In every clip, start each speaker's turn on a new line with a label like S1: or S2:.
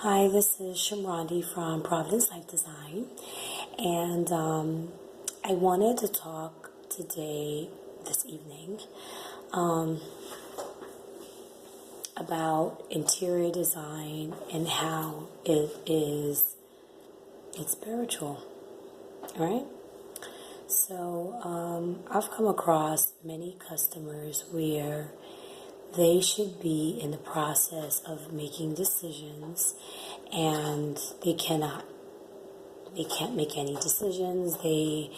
S1: Hi, this is Shamrandi from Providence Life Design, and I wanted to talk today, this evening, about interior design and how it's spiritual, right? So I've come across many customers where they should be in the process of making decisions and they can't make any decisions. They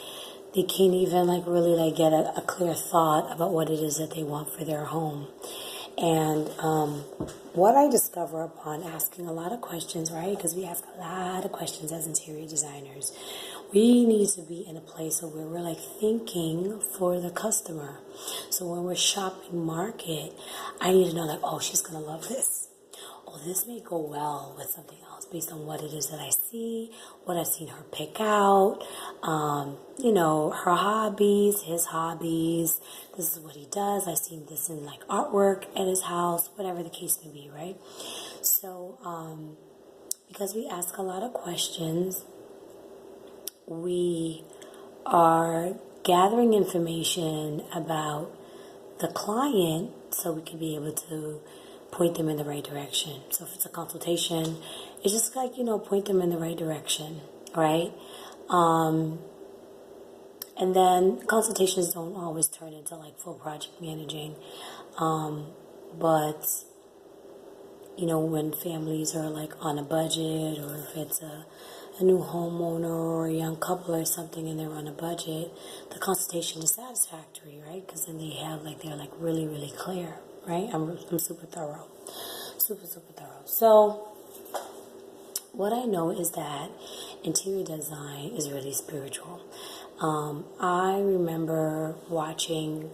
S1: can't even really get a clear thought about what it is that they want for their home. And what I discover upon asking a lot of questions, right? Because we ask a lot of questions as interior designers. We need to be in a place where we're thinking for the customer. So when we're shopping market, I need to know oh, she's going to love this. Oh, this may go well with something else based on what it is that I see, what I've seen her pick out, her hobbies, his hobbies. This is what he does. I've seen this in artwork at his house, whatever the case may be, right? So, because we ask a lot of questions, we are gathering information about the client so we can be able to point them in the right direction. So if it's a consultation, it's just point them in the right direction, right? And then consultations don't always turn into full project managing. But when families are on a budget, or if it's a new homeowner or a young couple or something and they're on a budget, the consultation is satisfactory, right? Because then they're really, really clear, right? I'm super thorough. Super thorough. So what I know is that interior design is really spiritual. I remember watching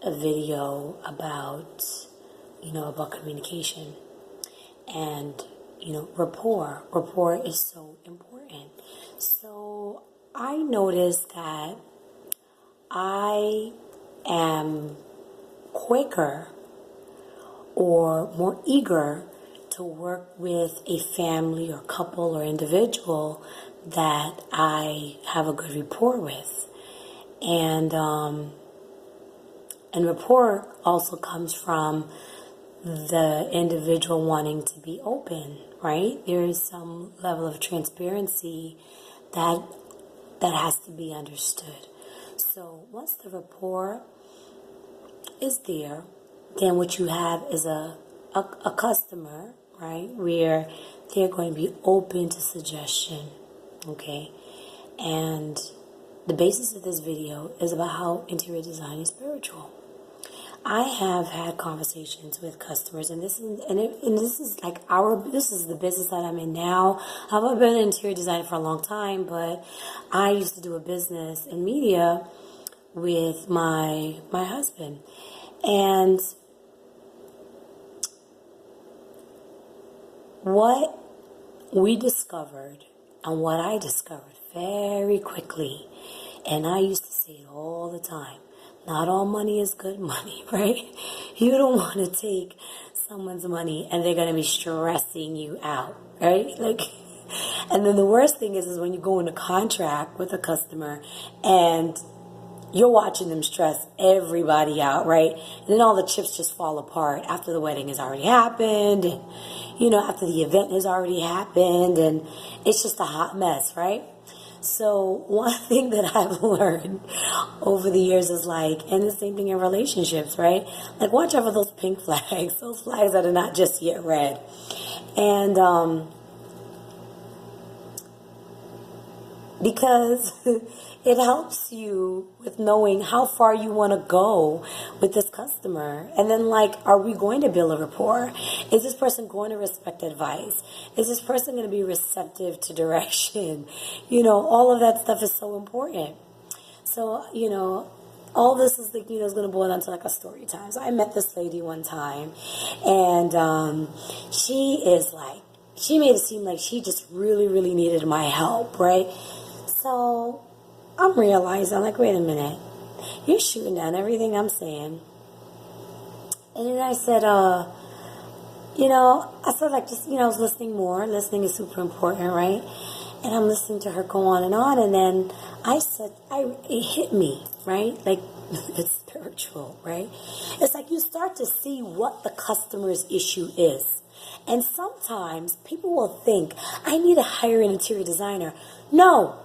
S1: a video about communication and, rapport. Rapport is so important. So I noticed that I am quicker or more eager to work with a family or couple or individual that I have a good rapport with. And rapport also comes from the individual wanting to be open, right? There is some level of transparency that has to be understood. So once the rapport is there, then what you have is a customer, right, where they're going to be open to suggestion, okay? And the basis of this video is about how interior design is spiritual. I have had conversations with customers, and this is the business that I'm in now. I've been an interior designer for a long time, but I used to do a business in media with my husband, and what we discovered and what I discovered very quickly, and I used to say it all the time, not all money is good money, right? You don't want to take someone's money and they're going to be stressing you out, right? And then the worst thing is when you go into contract with a customer and you're watching them stress everybody out, right? And then all the chips just fall apart after the wedding has already happened, and, after the event has already happened, and it's just a hot mess, right? So one thing that I've learned over the years is and the same thing in relationships, right? Watch out for those pink flags, those flags that are not just yet red. And because it helps you with knowing how far you want to go with this customer. And then, are we going to build a rapport? Is this person going to respect advice? Is this person going to be receptive to direction? All of that stuff is so important. So, all this is is going to boil down to a story time. So I met this lady one time, and she made it seem like she just really, really needed my help, right? So I'm realizing, wait a minute, you're shooting down everything I'm saying. And then I said, I felt like just, I was listening more. Listening is super important, right? And I'm listening to her go on. And then it hit me, right? Like, it's spiritual, right? It's like you start to see what the customer's issue is. And sometimes people will think, I need to hire an interior designer. No.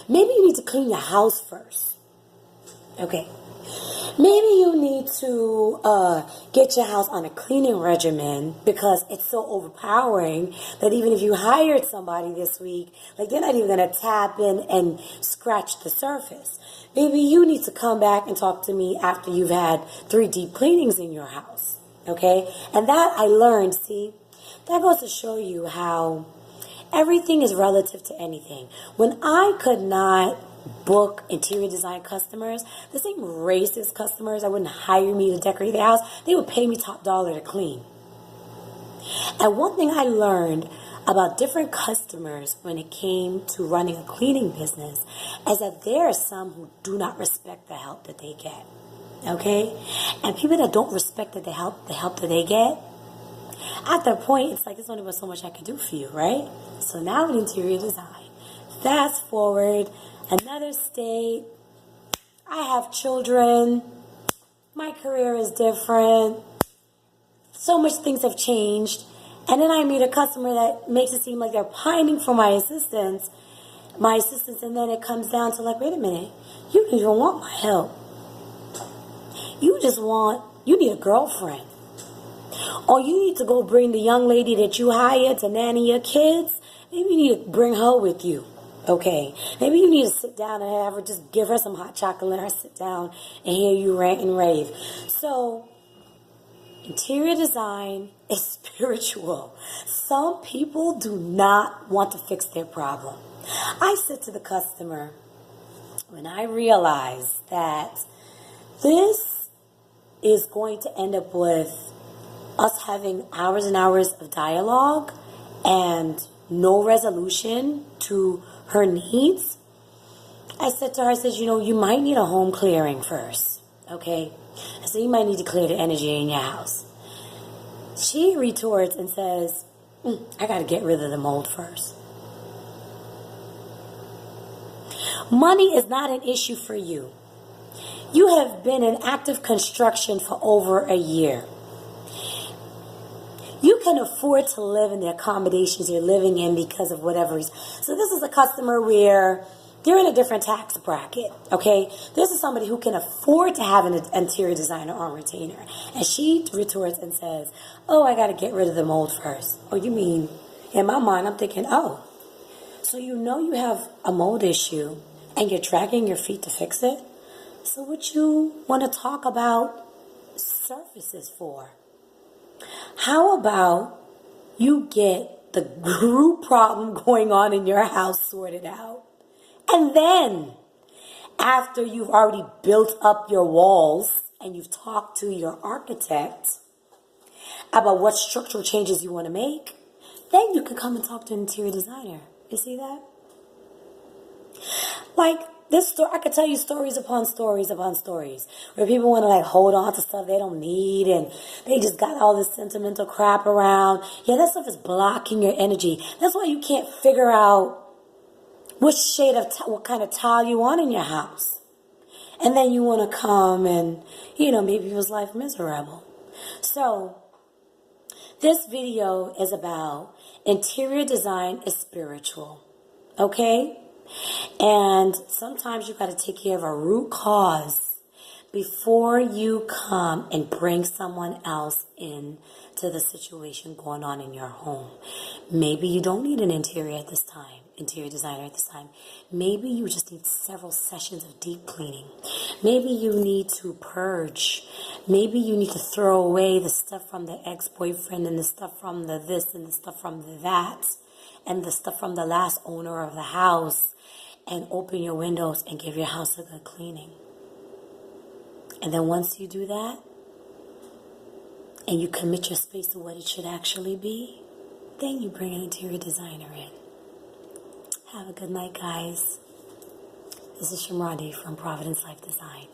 S1: Maybe you need to clean your house first. Okay. Maybe you need to get your house on a cleaning regimen because it's so overpowering that even if you hired somebody this week, like they're not even going to tap in and scratch the surface. Maybe you need to come back and talk to me after you've had 3 deep cleanings in your house. Okay? And that I learned, see, that goes to show you how everything is relative to anything. When I could not book interior design customers, the same racist customers that wouldn't hire me to decorate their house, they would pay me top dollar to clean. And one thing I learned about different customers when it came to running a cleaning business is that there are some who do not respect the help that they get. Okay? And people that don't respect the help that they get, at that point, it's like there's only so much I can do for you, right? So now with interior design, fast forward, another state, I have children, my career is different, so much things have changed, and then I meet a customer that makes it seem like they're pining for my assistance, and then it comes down to like, wait a minute, you don't even want my help. You need a girlfriend. Or you need to go bring the young lady that you hired to nanny your kids. Maybe you need to bring her with you. Okay. Maybe you need to sit down and have her, just give her some hot chocolate, let her sit down and hear you rant and rave. So, interior design is spiritual. Some people do not want to fix their problem. I said to the customer, when I realized that this is going to end up with us having hours and hours of dialogue and no resolution to her needs, I said to her, you might need a home clearing first, okay? I said, you might need to clear the energy in your house. She retorts and says, I got to get rid of the mold first. Money is not an issue for you. You have been in active construction for over a year. You can afford to live in the accommodations you're living in because of whatever. So this is a customer where they're in a different tax bracket, okay? This is somebody who can afford to have an interior designer on retainer. And she retorts and says, I got to get rid of the mold first. Oh, you mean, in my mind, I'm thinking, so you have a mold issue and you're dragging your feet to fix it? So what you want to talk about surfaces for? How about you get the root problem going on in your house sorted out? And then, after you've already built up your walls and you've talked to your architect about what structural changes you want to make, then you can come and talk to an interior designer. You see that? Like, this story, I could tell you stories upon stories upon stories where people want to hold on to stuff they don't need and they just got all this sentimental crap around. Yeah, that stuff is blocking your energy. That's why you can't figure out what kind of tile you want in your house. And then you want to come and, maybe it was life miserable. So, this video is about interior design is spiritual. Okay? And sometimes you got to take care of a root cause before you come and bring someone else in to the situation going on in your home. Maybe you don't need an interior designer at this time. Maybe you just need several sessions of deep cleaning. Maybe you need to purge. Maybe you need to throw away the stuff from the ex-boyfriend and the stuff from the this and the stuff from the that and the stuff from the last owner of the house, and open your windows and give your house a good cleaning. And then once you do that, and you commit your space to what it should actually be, then you bring an interior designer in. Have a good night, guys. This is Shamradi from Providence Life Design.